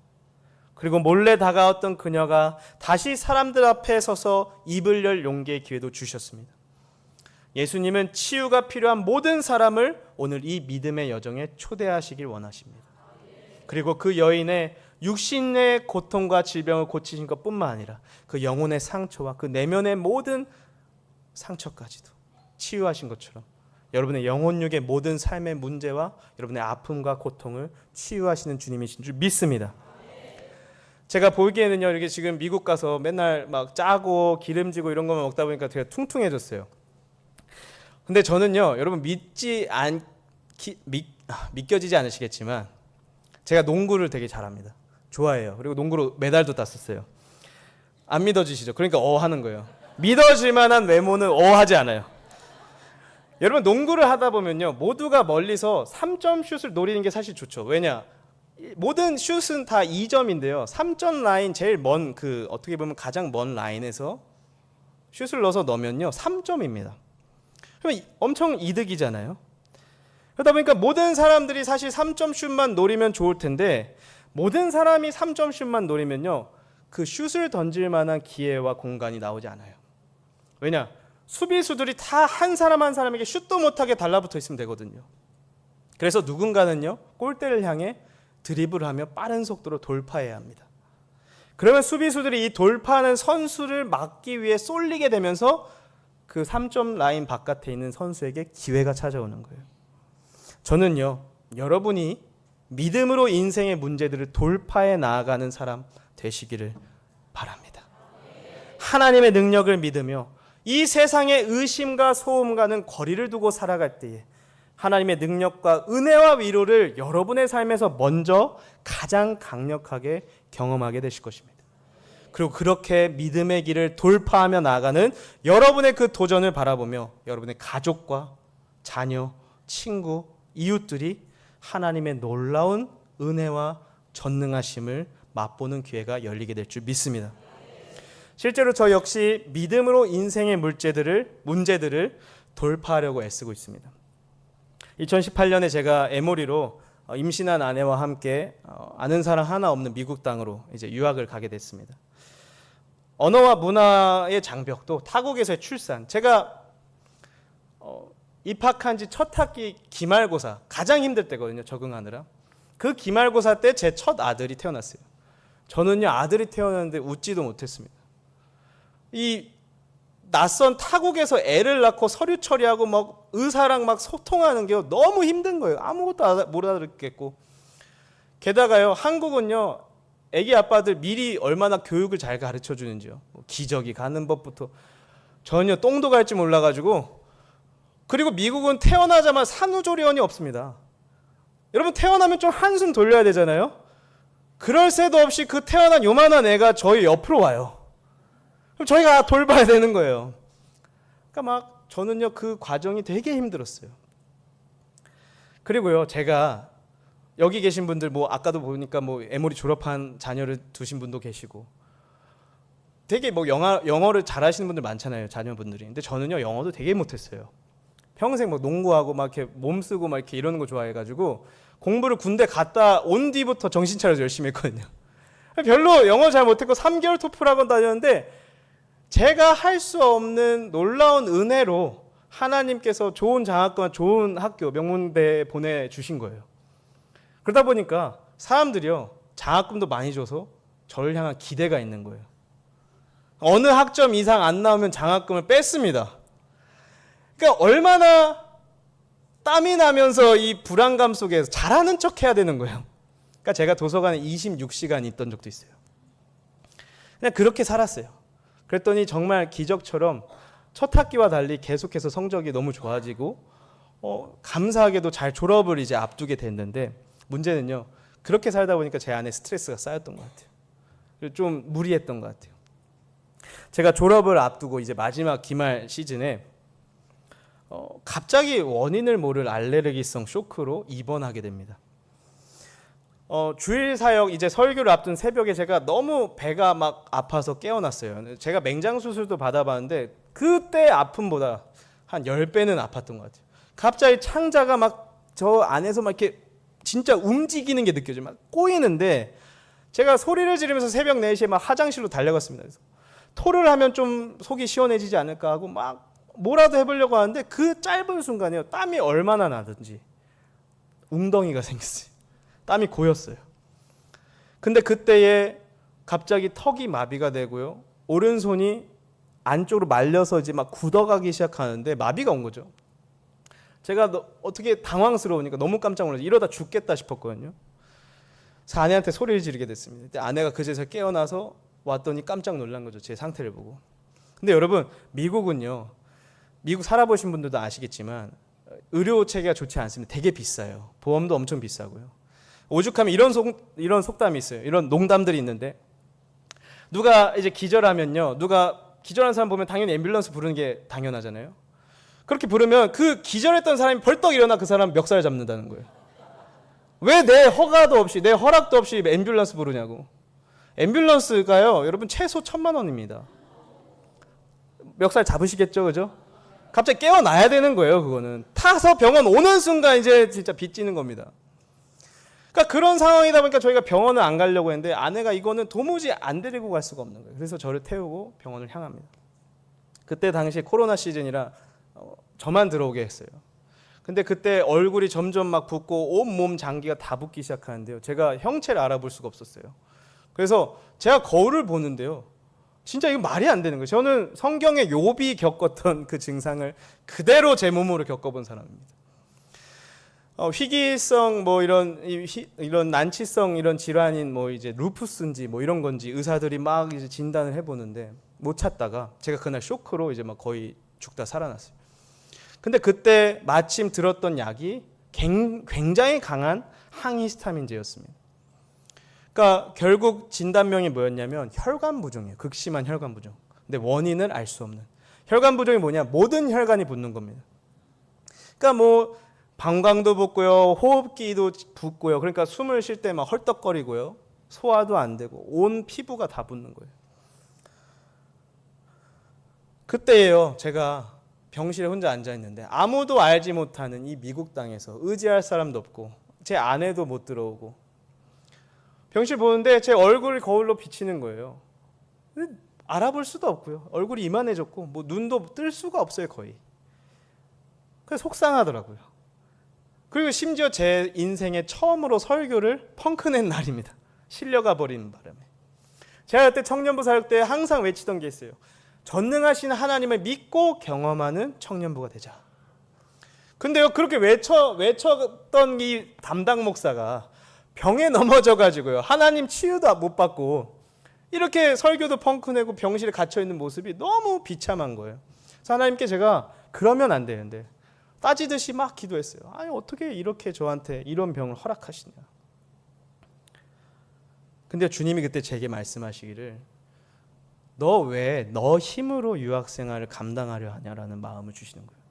그리고 몰래 다가왔던 그녀가 다시 사람들 앞에 서서 입을 열 용기의 기회도 주셨습니다. 예수님은 치유가 필요한 모든 사람을 오늘 이 믿음의 여정에 초대하시길 원하십니다. 그리고 그 여인의 육신의 고통과 질병을 고치신 것뿐만 아니라 그 영혼의 상처와 그 내면의 모든 상처까지도 치유하신 것처럼 여러분의 영혼육의 모든 삶의 문제와 여러분의 아픔과 고통을 치유하시는 주님이신 줄 믿습니다. 제가 보기에는요, 이렇게 지금 미국 가서 맨날 막 짜고 기름지고 이런 것만 먹다 보니까 되게 퉁퉁해졌어요. 근데 저는요, 여러분 믿겨지지 않으시겠지만 제가 농구를 되게 잘합니다. 좋아해요. 그리고 농구로 메달도 땄었어요. 안 믿어지시죠? 그러니까 하는 거예요. 믿어질 만한 외모는 하지 않아요. 여러분 농구를 하다 보면요, 모두가 멀리서 3점 슛을 노리는 게 사실 좋죠. 왜냐? 모든 슛은 다 2점인데요. 3점 라인 제일 먼 어떻게 보면 가장 먼 라인에서 슛을 넣어서 넣으면요 3점입니다. 그러면 엄청 이득이잖아요. 그러다 보니까 모든 사람들이 사실 3점 슛만 노리면 좋을 텐데, 모든 사람이 3점 슛만 노리면요 그 슛을 던질 만한 기회와 공간이 나오지 않아요. 왜냐? 수비수들이 다 한 사람 한 사람에게 슛도 못하게 달라붙어 있으면 되거든요. 그래서 누군가는요 골대를 향해 드리블하며 빠른 속도로 돌파해야 합니다. 그러면 수비수들이 이 돌파하는 선수를 막기 위해 쏠리게 되면서 그 3점 라인 바깥에 있는 선수에게 기회가 찾아오는 거예요. 저는요, 여러분이 믿음으로 인생의 문제들을 돌파해 나아가는 사람 되시기를 바랍니다. 하나님의 능력을 믿으며 이 세상의 의심과 소음과는 거리를 두고 살아갈 때에 하나님의 능력과 은혜와 위로를 여러분의 삶에서 먼저 가장 강력하게 경험하게 되실 것입니다. 그리고 그렇게 믿음의 길을 돌파하며 나아가는 여러분의 그 도전을 바라보며 여러분의 가족과 자녀, 친구, 이웃들이 하나님의 놀라운 은혜와 전능하심을 맛보는 기회가 열리게 될 줄 믿습니다. 실제로 저 역시 믿음으로 인생의 문제들을 돌파하려고 애쓰고 있습니다. 2018년에 제가 에모리로 임신한 아내와 함께 아는 사람 하나 없는 미국 땅으로 이제 유학을 가게 됐습니다. 언어와 문화의 장벽도, 타국에서의 출산, 제가 입학한 지 첫 학기 기말고사, 가장 힘들 때거든요, 적응하느라. 그 기말고사 때 제 첫 아들이 태어났어요. 저는요, 아들이 태어났는데 웃지도 못했습니다. 이 낯선 타국에서 애를 낳고 서류 처리하고 막 의사랑 막 소통하는 게 너무 힘든 거예요. 아무것도 못 알아듣겠고. 게다가요, 한국은요, 애기 아빠들 미리 얼마나 교육을 잘 가르쳐 주는지요. 기저귀 가는 법부터 전혀 똥도 갈 줄 몰라가지고. 그리고 미국은 태어나자마자 산후조리원이 없습니다. 여러분 태어나면 좀 한숨 돌려야 되잖아요. 그럴 새도 없이 그 태어난 요만한 애가 저희 옆으로 와요. 그럼 저희가 돌봐야 되는 거예요. 그러니까 막 저는요 그 과정이 되게 힘들었어요. 그리고요 제가 여기 계신 분들 뭐 아까도 보니까 뭐 에모리 졸업한 자녀를 두신 분도 계시고 되게 뭐 영어를 잘하시는 분들 많잖아요, 자녀분들이. 근데 저는요 영어도 되게 못했어요. 평생 뭐 농구하고 막 이렇게 몸 쓰고 막 이렇게 이러는 거 좋아해가지고 공부를 군대 갔다 온 뒤부터 정신 차려서 열심히 했거든요. 별로 영어 잘 못했고 3개월 토플 학원 다녔는데 제가 할 수 없는 놀라운 은혜로 하나님께서 좋은 장학금, 좋은 학교, 명문대에 보내주신 거예요. 그러다 보니까 사람들이요 장학금도 많이 줘서 저를 향한 기대가 있는 거예요. 어느 학점 이상 안 나오면 장학금을 뺐습니다. 그러니까 얼마나 땀이 나면서 이 불안감 속에서 잘하는 척 해야 되는 거예요. 그러니까 제가 도서관에 26시간 있던 적도 있어요. 그냥 그렇게 살았어요. 그랬더니 정말 기적처럼 첫 학기와 달리 계속해서 성적이 너무 좋아지고 감사하게도 잘 졸업을 이제 앞두게 됐는데, 문제는요 그렇게 살다 보니까 제 안에 스트레스가 쌓였던 것 같아요. 좀 무리했던 것 같아요. 제가 졸업을 앞두고 이제 마지막 기말 시즌에 갑자기 원인을 모를 알레르기성 쇼크로 입원하게 됩니다. 주일 사역 이제 설교를 앞둔 새벽에 제가 너무 배가 막 아파서 깨어났어요. 제가 맹장 수술도 받아봤는데 그때 아픔보다 한 10배는 아팠던 것 같아요. 갑자기 창자가 막 저 안에서 막 이렇게 진짜 움직이는 게 느껴져요. 막 꼬이는데 제가 소리를 지르면서 새벽 4시에 막 화장실로 달려갔습니다. 그래서 토를 하면 좀 속이 시원해지지 않을까 하고 막 뭐라도 해보려고 하는데 그 짧은 순간에요 땀이 얼마나 나든지 웅덩이가 생겼어요. 땀이 고였어요. 근데 그때에 갑자기 턱이 마비가 되고요, 오른손이 안쪽으로 말려서 이제 막 굳어가기 시작하는데 마비가 온 거죠. 제가 어떻게 당황스러우니까 너무 깜짝 놀라서 이러다 죽겠다 싶었거든요. 그래서 아내한테 소리를 지르게 됐습니다. 근데 아내가 그제서 깨어나서 왔더니 깜짝 놀란 거죠, 제 상태를 보고. 근데 여러분 미국은요 미국 살아보신 분들도 아시겠지만 의료 체계가 좋지 않습니다. 되게 비싸요. 보험도 엄청 비싸고요. 오죽하면 이런 속담이 있어요. 이런 농담들이 있는데 누가 이제 기절하면요. 누가 기절한 사람 보면 당연히 앰뷸런스 부르는 게 당연하잖아요. 그렇게 부르면 그 기절했던 사람이 벌떡 일어나 그 사람 멱살 잡는다는 거예요. 왜 내 허가도 없이 내 허락도 없이 앰뷸런스 부르냐고. 앰뷸런스가요. 여러분 최소 1,000만 원입니다. 멱살 잡으시겠죠, 그죠? 갑자기 깨어나야 되는 거예요, 그거는. 타서 병원 오는 순간 이제 진짜 빚지는 겁니다. 그러니까 그런 상황이다 보니까 저희가 병원을 안 가려고 했는데 아내가 이거는 도무지 안 데리고 갈 수가 없는 거예요. 그래서 저를 태우고 병원을 향합니다. 그때 당시 코로나 시즌이라 저만 들어오게 했어요. 근데 그때 얼굴이 점점 막 붓고 온몸 장기가 다 붓기 시작하는데요. 제가 형체를 알아볼 수가 없었어요. 그래서 제가 거울을 보는데요. 진짜 이거 말이 안 되는 거예요. 저는 성경의 욥이 겪었던 그 증상을 그대로 제 몸으로 겪어본 사람입니다. 희귀성 뭐 이런 난치성 이런 질환인 뭐 이제 루푸스인지 뭐 이런 건지 의사들이 막 이제 진단을 해보는데 못 찾다가 제가 그날 쇼크로 이제 막 거의 죽다 살아났어요. 근데 그때 마침 들었던 약이 굉장히 강한 항히스타민제였습니다. 그러니까 결국 진단명이 뭐였냐면 혈관 부종이에요. 극심한 혈관 부종. 근데 원인을 알 수 없는. 혈관 부종이 뭐냐? 모든 혈관이 붓는 겁니다. 그러니까 뭐 방광도 붓고요, 호흡기도 붓고요. 그러니까 숨을 쉴 때 막 헐떡거리고요, 소화도 안 되고 온 피부가 다 붓는 거예요. 그때예요. 제가 병실에 혼자 앉아 있는데 아무도 알지 못하는 이 미국 땅에서 의지할 사람도 없고 제 아내도 못 들어오고 병실 보는데 제 얼굴이 거울로 비치는 거예요. 알아볼 수도 없고요. 얼굴이 이만해졌고 뭐 눈도 뜰 수가 없어요 거의. 그래서 속상하더라고요. 그리고 심지어 제 인생에 처음으로 설교를 펑크낸 날입니다. 실려가 버리는 바람에. 제가 그때 청년부 사역 때 항상 외치던 게 있어요. 전능하신 하나님을 믿고 경험하는 청년부가 되자. 근데요 그렇게 외쳤던 이 담당 목사가 병에 넘어져 가지고요 하나님 치유도 못 받고 이렇게 설교도 펑크내고 병실에 갇혀 있는 모습이 너무 비참한 거예요. 그래서 하나님께 제가 그러면 안 되는데 따지듯이 막 기도했어요. 아니 어떻게 이렇게 저한테 이런 병을 허락하시냐. 근데 주님이 그때 제게 말씀하시기를 너 왜 너 힘으로 유학생활을 감당하려 하냐라는 마음을 주시는 거예요.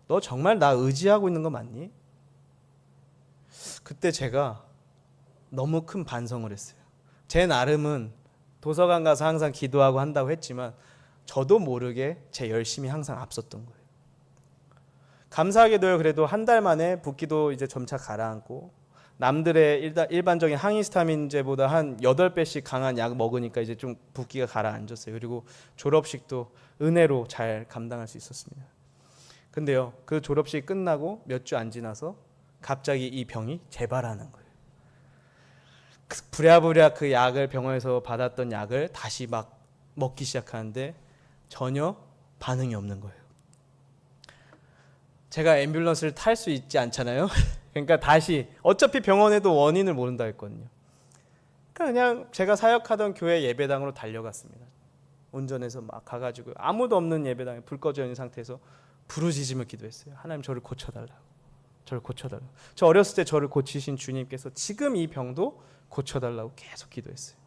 너 정말 나 의지하고 있는 거 맞니? 그때 제가 너무 큰 반성을 했어요. 제 나름은 도서관 가서 항상 기도하고 한다고 했지만 저도 모르게 제 열심이 항상 앞섰던 거예요. 감사하게도요. 그래도 한 달 만에 붓기도 이제 점차 가라앉고 남들의 일반적인 항히스타민제보다 한 8배씩 강한 약 먹으니까 이제 좀 붓기가 가라앉았어요. 그리고 졸업식도 은혜로 잘 감당할 수 있었습니다. 근데요. 그 졸업식이 끝나고 몇 주 안 지나서 갑자기 이 병이 재발하는 거예요. 부랴부랴 그 약을 병원에서 받았던 약을 다시 막 먹기 시작하는데 전혀 반응이 없는 거예요. 제가 앰뷸런스를 탈 수 있지 않잖아요. 그러니까 다시 어차피 병원에도 원인을 모른다 했거든요. 그냥 제가 사역하던 교회 예배당으로 달려갔습니다. 운전해서 막 가가지고 아무도 없는 예배당에 불 꺼져 있는 상태에서 부르짖으며 기도했어요. 하나님 저를 고쳐달라고. 저를 고쳐달라고. 저 어렸을 때 저를 고치신 주님께서 지금 이 병도 고쳐달라고 계속 기도했어요.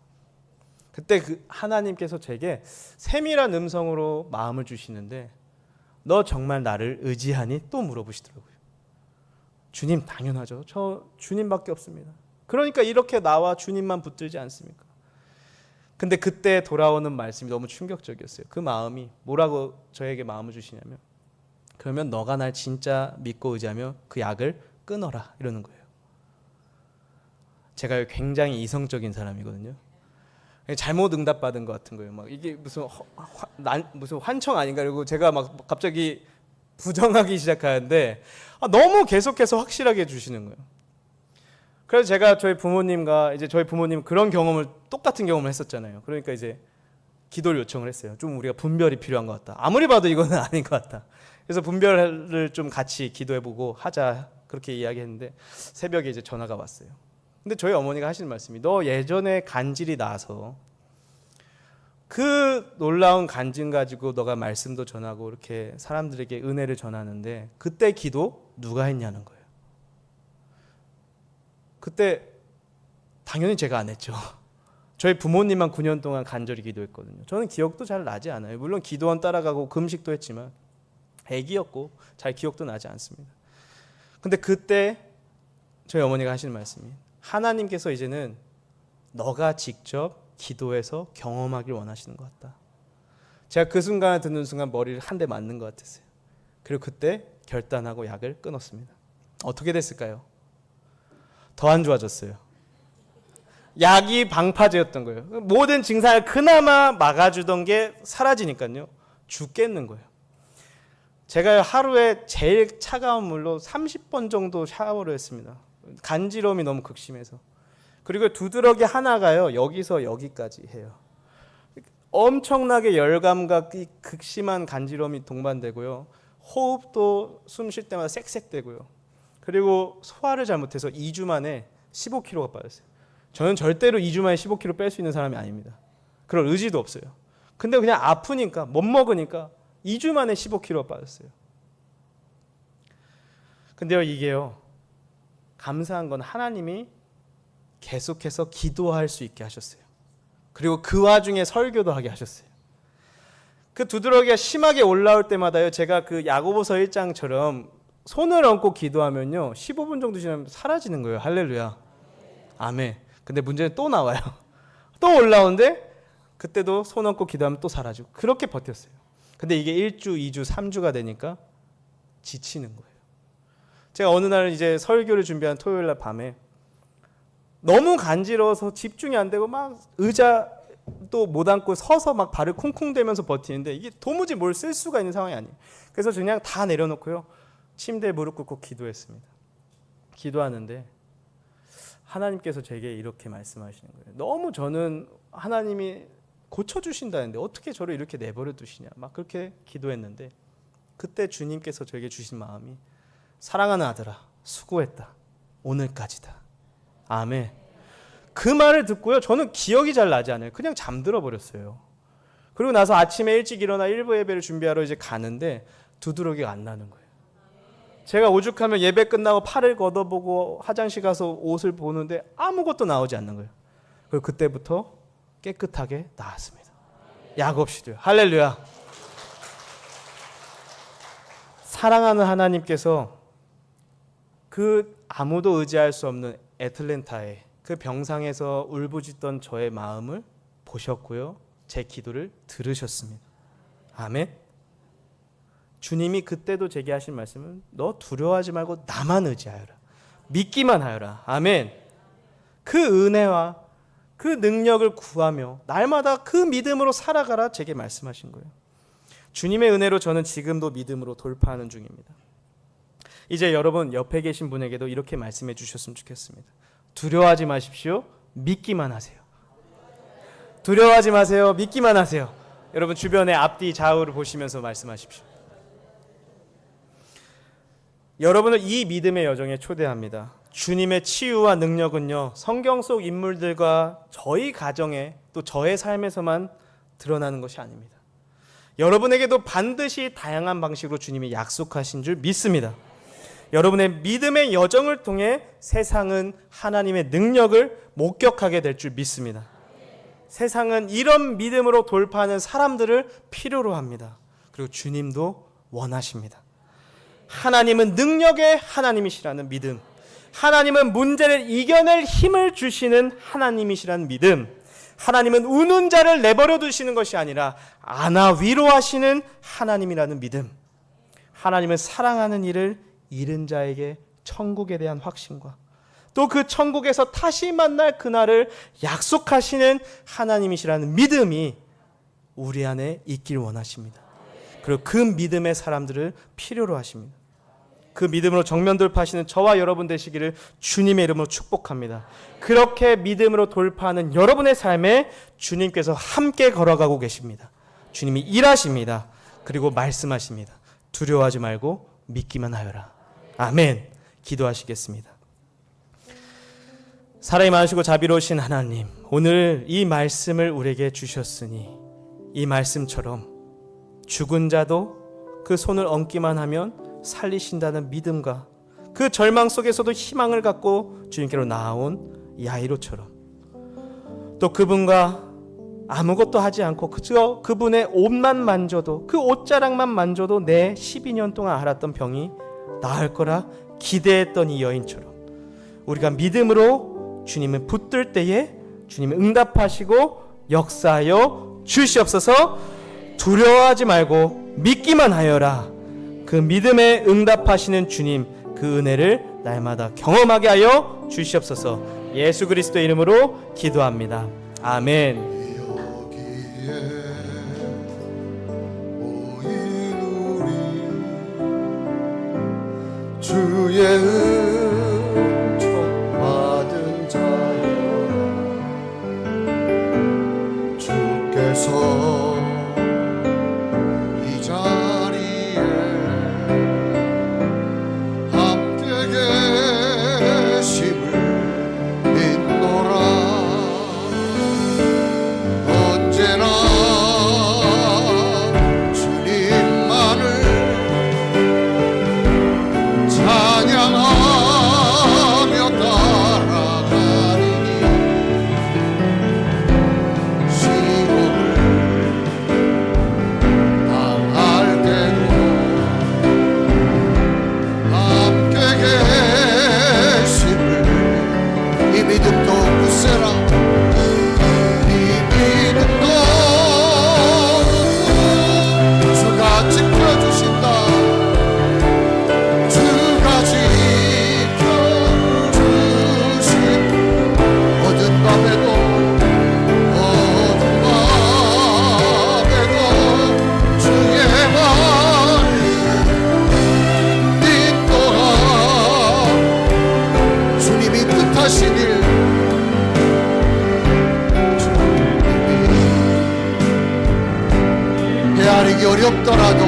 그때 그 하나님께서 제게 세밀한 음성으로 마음을 주시는데 너 정말 나를 의지하니? 또 물어보시더라고요. 주님 당연하죠. 저 주님밖에 없습니다. 그러니까 이렇게 나와 주님만 붙들지 않습니까? 근데 그때 돌아오는 말씀이 너무 충격적이었어요. 그 마음이 뭐라고 저에게 마음을 주시냐면 그러면 너가 날 진짜 믿고 의지하며 그 약을 끊어라 이러는 거예요. 제가 굉장히 이성적인 사람이거든요. 잘못 응답받은 것 같은 거예요. 막 이게 무슨 환청 아닌가 그리고 제가 막 갑자기 부정하기 시작하는데 너무 계속해서 확실하게 해주시는 거예요. 그래서 제가 저희 부모님과 이제 저희 부모님 그런 경험을 똑같은 경험을 했었잖아요. 그러니까 이제 기도를 요청을 했어요. 좀 우리가 분별이 필요한 것 같다. 아무리 봐도 이거는 아닌 것 같다. 그래서 분별을 좀 같이 기도해보고 하자 그렇게 이야기했는데 새벽에 이제 전화가 왔어요. 근데 저희 어머니가 하시는 말씀이 너 예전에 간질이 나서 그 놀라운 간증 가지고 너가 말씀도 전하고 이렇게 사람들에게 은혜를 전하는데 그때 기도 누가 했냐는 거예요. 그때 당연히 제가 안 했죠. 저희 부모님만 9년 동안 간절히 기도했거든요. 저는 기억도 잘 나지 않아요. 물론 기도원 따라가고 금식도 했지만 애기였고 잘 기억도 나지 않습니다. 근데 그때 저희 어머니가 하시는 말씀이 하나님께서 이제는 너가 직접 기도해서 경험하길 원하시는 것 같다. 제가 그 순간을 듣는 순간 머리를 한 대 맞는 것 같았어요. 그리고 그때 결단하고 약을 끊었습니다. 어떻게 됐을까요? 더 안 좋아졌어요. 약이 방파제였던 거예요. 모든 증상을 그나마 막아주던 게 사라지니까요. 죽겠는 거예요. 제가 하루에 제일 차가운 물로 30번 정도 샤워를 했습니다. 간지러움이 너무 극심해서. 그리고 두드러기 하나가요. 여기서 여기까지 해요. 엄청나게 열감과 극심한 간지러움이 동반되고요. 호흡도 숨 쉴 때마다 쌕쌕되고요. 그리고 소화를 잘못해서 2주 만에 15kg가 빠졌어요. 저는 절대로 2주 만에 15kg 뺄 수 있는 사람이 아닙니다. 그럴 의지도 없어요. 근데 그냥 아프니까 못 먹으니까 2주 만에 15kg가 빠졌어요. 근데요, 이게요, 감사한 건 하나님이 계속해서 기도할 수 있게 하셨어요. 그리고 그 와중에 설교도 하게 하셨어요. 그 두드러기가 심하게 올라올 때마다요, 제가 그 야고보서 1장처럼 손을 얹고 기도하면요 15분 정도 지나면 사라지는 거예요. 할렐루야, 아멘. 근데 문제는 또 나와요. 또 올라오는데 그때도 손 얹고 기도하면 또 사라지고, 그렇게 버텼어요. 근데 이게 1주, 2주, 3주가 되니까 지치는 거예요. 제가 어느 날 이제 설교를 준비한 토요일 날 밤에 너무 간지러워서 집중이 안 되고 막 의자도 못 앉고 서서 막 발을 쿵쿵대면서 버티는데 이게 도무지 뭘 쓸 수가 있는 상황이 아니에요. 그래서 그냥 다 내려놓고요, 침대에 무릎 꿇고 기도했습니다. 기도하는데 하나님께서 제게 이렇게 말씀하시는 거예요. 너무 저는 하나님이 고쳐주신다는데 어떻게 저를 이렇게 내버려 두시냐, 막 그렇게 기도했는데 그때 주님께서 저에게 주신 마음이 사랑하는 아들아, 수고했다. 오늘까지다. 아멘. 그 말을 듣고요, 저는 기억이 잘 나지 않아요. 그냥 잠들어 버렸어요. 그리고 나서 아침에 일찍 일어나 일부 예배를 준비하러 이제 가는데 두드러기가 안 나는 거예요. 제가 오죽하면 예배 끝나고 팔을 걷어보고 화장실 가서 옷을 보는데 아무것도 나오지 않는 거예요. 그리고 그때부터 깨끗하게 나았습니다. 약 없이도요. 할렐루야. 사랑하는 하나님께서 그 아무도 의지할 수 없는 애틀랜타에 그 병상에서 울부짖던 저의 마음을 보셨고요, 제 기도를 들으셨습니다. 아멘. 주님이 그때도 제게 하신 말씀은 너 두려워하지 말고 나만 의지하여라. 믿기만 하여라. 아멘. 그 은혜와 그 능력을 구하며 날마다 그 믿음으로 살아가라, 제게 말씀하신 거예요. 주님의 은혜로 저는 지금도 믿음으로 돌파하는 중입니다. 이제 여러분 옆에 계신 분에게도 이렇게 말씀해 주셨으면 좋겠습니다. 두려워하지 마십시오. 믿기만 하세요. 두려워하지 마세요. 믿기만 하세요. 여러분 주변에 앞뒤 좌우를 보시면서 말씀하십시오. 여러분을 이 믿음의 여정에 초대합니다. 주님의 치유와 능력은요, 성경 속 인물들과 저희 가정에 또 저의 삶에서만 드러나는 것이 아닙니다. 여러분에게도 반드시 다양한 방식으로 주님이 약속하신 줄 믿습니다. 여러분의 믿음의 여정을 통해 세상은 하나님의 능력을 목격하게 될 줄 믿습니다. 세상은 이런 믿음으로 돌파하는 사람들을 필요로 합니다. 그리고 주님도 원하십니다. 하나님은 능력의 하나님이시라는 믿음, 하나님은 문제를 이겨낼 힘을 주시는 하나님이시라는 믿음, 하나님은 우는 자를 내버려 두시는 것이 아니라 안아 위로하시는 하나님이라는 믿음, 하나님은 사랑하는 이를 잃은 자에게 천국에 대한 확신과 또 그 천국에서 다시 만날 그날을 약속하시는 하나님이시라는 믿음이 우리 안에 있길 원하십니다. 그리고 그 믿음의 사람들을 필요로 하십니다. 그 믿음으로 정면 돌파하시는 저와 여러분 되시기를 주님의 이름으로 축복합니다. 그렇게 믿음으로 돌파하는 여러분의 삶에 주님께서 함께 걸어가고 계십니다. 주님이 일하십니다. 그리고 말씀하십니다. 두려워하지 말고 믿기만 하여라. 아멘. 기도하시겠습니다. 사랑이 많으시고 자비로우신 하나님, 오늘 이 말씀을 우리에게 주셨으니 이 말씀처럼 죽은 자도 그 손을 얹기만 하면 살리신다는 믿음과 그 절망 속에서도 희망을 갖고 주님께로 나아온 야이로처럼, 또 그분과 아무것도 하지 않고 그저 그분의 옷만 만져도, 그 옷자락만 만져도 내 12년 동안 앓았던 병이 나을 거라 기대했던 이 여인처럼 우리가 믿음으로 주님을 붙들 때에 주님은 응답하시고 역사하여 주시옵소서. 두려워하지 말고 믿기만 하여라. 그 믿음에 응답하시는 주님, 그 은혜를 날마다 경험하게 하여 주시옵소서. 예수 그리스도의 이름으로 기도합니다. 아멘. 여기에 모인 우리 주의 은총 받은 자여, 주께서 이 자리에 함께 계심을 믿노라. 언제나 주님만을 찬양하며 따라가리니 시험을 당할 때도 함께 계심을 이 믿음도 굳세라. 이 믿음도 주가 지켜주신다. 주가 지켜주신 어두운 밤에도 주의 말 인도하. 주님이 뜻하신 일, 헤아리기 어렵더라도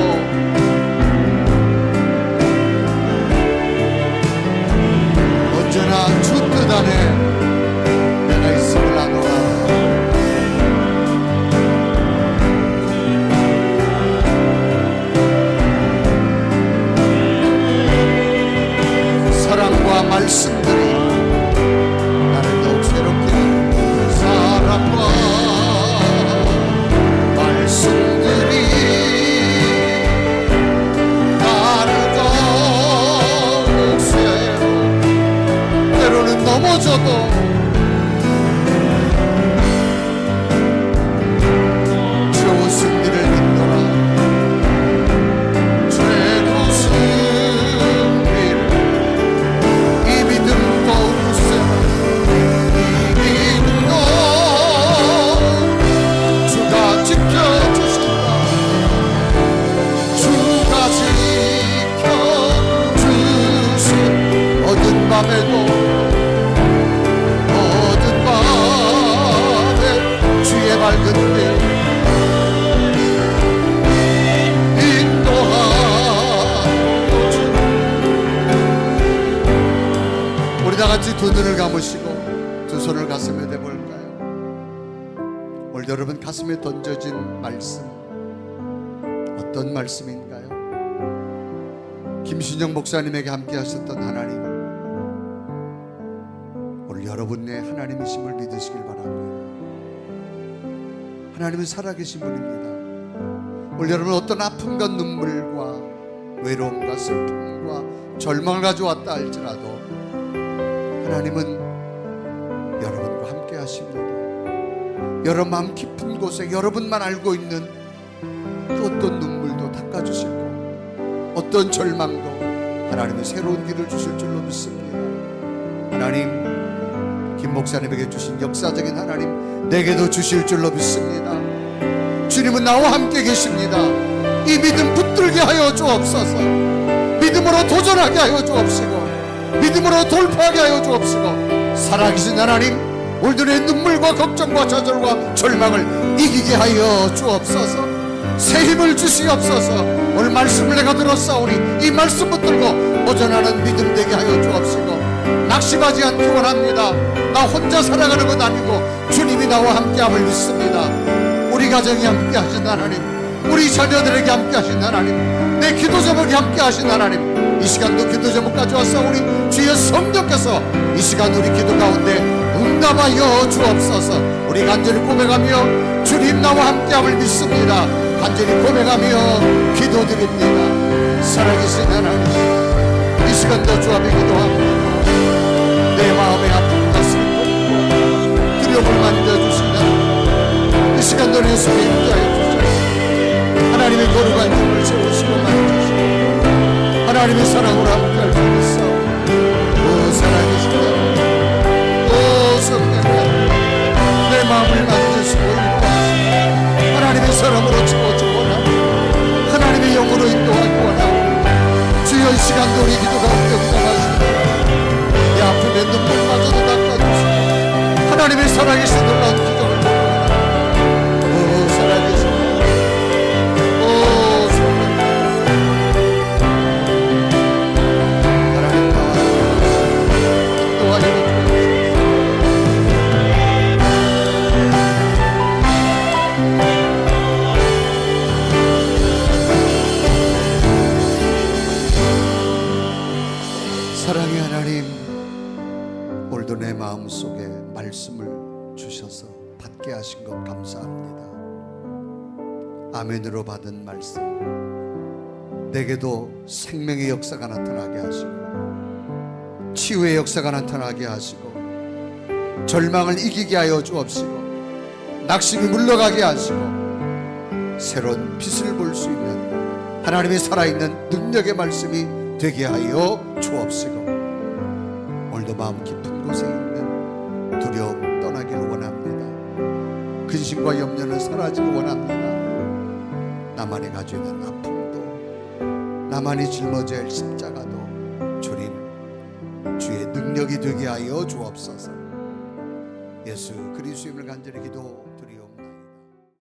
언제나 주 뜻 안에 내가 있음을 아노라. 사랑과 말씀들이 나를 더욱 새롭게 하는 사랑과 말씀들이 나를 더욱 새롭게, 때로는 넘어져도 주의 승리를 믿노라. 주의 승리를 이 믿음도 굳세라. 이 믿음도 주가 지켜주신다. 주가 지켜주신 어두운 밤에도 주의 밝은 길 인도하여 주. 우리 다 같이 두 눈을 감으시고 두 손을 가슴에 대볼까요? 오늘 여러분 가슴에 던져진 말씀 어떤 말씀인가요? 김신영 목사님에게 함께 하셨던 하나님, 오늘 여러분의 하나님이심을 믿으시길 바랍니다. 하나님은 살아계신 분입니다. 오늘 여러분 어떤 아픔과 눈물과 외로움과 슬픔과 절망을 가져왔다 할지라도 하나님은 여러분과 함께 하십니다. 여러분 마음 깊은 곳에 여러분만 알고 있는 그 어떤 눈물도 닦아주시고 어떤 절망도 하나님은 새로운 길을 주실 줄로 믿습니다. 하나님, 김 목사님에게 주신 역사적인 하나님 내게도 주실 줄로 믿습니다. 주님은 나와 함께 계십니다. 이 믿음 붙들게 하여 주옵소서. 믿음으로 도전하게 하여 주옵시고 믿음으로 돌파하게 하여 주옵시고 살아계신 하나님, 오늘도 내 눈물과 걱정과 좌절과 절망을 이기게 하여 주옵소서. 새 힘을 주시옵소서. 오늘 말씀을 내가 들었사오니 이 말씀 붙들고 도전하는 믿음 되게 하여 주옵시고 낙심하지 않기 원합니다. 나 혼자 살아가는 것 아니고 주님이 나와 함께함을 믿습니다. 우리 우리 가정이 함께 하신 하나님, 우리 자녀들에게 함께 하신 하나님, 내 기도 제목이 함께 하신 하나님, 이 시간도 기도 제목 가져와서 우리 주의 성령께서 이 시간 우리 기도 가운데 응답하여 주옵소서. 우리 간절히 고백하며 주님 나와 함께함을 믿습니다. 간절히 고백하며 기도드립니다. 살아계신 하나님, 이 시간도 주 앞에 기도합니다. 내 마음의 아픔과 슬픔과 두려움을 만져주신다. 이 시간도 내 속에 임하여 주시옵소서. 하나님의 거룩한 힘을 세우시고 만져주시고 하나님의 사랑으로 함께할 수 있어. 오 살아계신 하나님, 오 성령님, 내 마음을 만지시고 인도하시고 하나님의 사랑으로 채워주고 원하고 하나님의 영으로 인도하기 원하고 주여 이 시간도 우리 기도 가운데 응답하시고 내 아픔의 눈물마저도 닦아주시고 하나님의 살아계신 놀라운 기적을 보고 오 살아계신 오 성령 하나님 인도하여 주옵소서. 사랑의 하나님, 오늘도 내 마음속에 말씀을 주셔서 받게 하신 것 감사합니다. 아멘으로 받은 말씀, 내게도 생명의 역사가 나타나게 하시고 치유의 역사가 나타나게 하시고 절망을 이기게 하여 주옵시고 낙심이 물러가게 하시고 새로운 빛을 볼 수 있는 하나님의 살아있는 능력의 말씀이 되게 하여 주옵시고 오늘도 마음 깊은 곳에 있는 두려움 떠나기를 원합니다. 근심과 염려는 사라지기 원합니다. 나만이 가지고 있는 아픔도 나만이 짊어져야 할 십자가도 주님 주의 능력이 되게 하여 주옵소서. 예수 그리스도의 이름을 간절히 기도드리옵나이다.